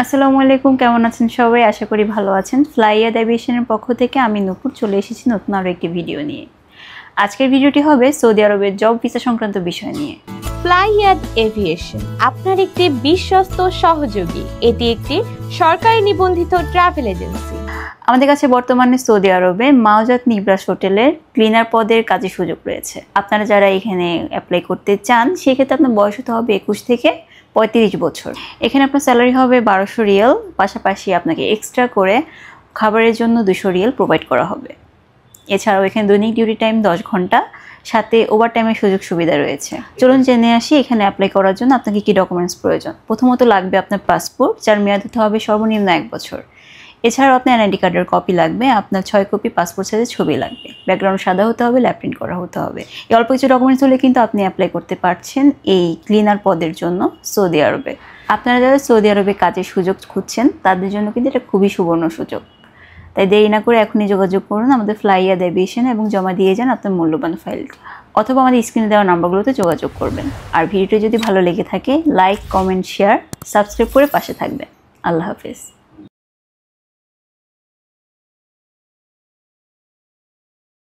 আসসালামু আলাইকুম, কেমন আছেন সবাই? আশা করি ভালো আছেন। ফ্লাইয়াদ এভিয়েশনের পক্ষ থেকে আমি নূপুর চলে এসেছি নতুন আরও একটি ভিডিও নিয়ে। আজকের ভিডিওটি হবে সৌদি আরবের জব ভিসা সংক্রান্ত বিষয় নিয়ে। ফ্লাইয়াদ এভিয়েশন আপনার একটি বিশ্বস্ত সহযোগী। এটি একটি সরকারি নিবন্ধিত ট্রাভেল এজেন্সি। আমাদের কাছে বর্তমানে সৌদি আরবে মাওজাত নিবরাস হোটেলের ক্লিনার পদের কাজের সুযোগ রয়েছে। আপনারা যারা এখানে অ্যাপ্লাই করতে চান সেক্ষেত্রে আপনার বয়স হতে হবে 21 থেকে 35 বছর। এখানে আপনার স্যালারি হবে 1200 রিয়াল, পাশাপাশি আপনাকে এক্সট্রা করে খাবারের জন্য 200 রিয়াল প্রোভাইড করা হবে। এছাড়াও এখানে দৈনিক ডিউটি টাইম 10 ঘন্টা, সাথে ওভার টাইমের সুযোগ সুবিধা রয়েছে। চলুন জেনে আসি এখানে অ্যাপ্লাই করার জন্য আপনাকে কী ডকুমেন্টস প্রয়োজন। প্রথমত লাগবে আপনার পাসপোর্ট, যার মেয়াদ হতে হবে সর্বনিম্ন 1 বছর। এছাড়াও আপনার এনআইডি কার্ডের কপি লাগবে, আপনার 6 কপি পাসপোর্ট সাইজের ছবি লাগবে, ব্যাকগ্রাউন্ড সাদা হতে হবে, ল্যাপ প্রিন্ট করা হতে হবে। এই অল্প কিছু ডকুমেন্টস হলে কিন্তু আপনি অ্যাপ্লাই করতে পারছেন এই ক্লিনার পদের জন্য সৌদি আরবে। আপনারা যারা সৌদি আরবে কাজের সুযোগ খুঁজছেন তাদের জন্য কিন্তু এটা খুবই সুবর্ণ সুযোগ। তাই দেরি না করে এখনই যোগাযোগ করুন আমাদের ফ্লাইয়াদ এভিয়েশনে এবং জমা দিয়ে যান আপনার মূল্যবান ফাইলটি, অথবা আমাদের স্ক্রিনে দেওয়া নাম্বারগুলোতে যোগাযোগ করবেন। আর ভিডিওটি যদি ভালো লেগে থাকে লাইক, কমেন্ট, শেয়ার, সাবস্ক্রাইব করে পাশে থাকবেন। আল্লাহ হাফেজ।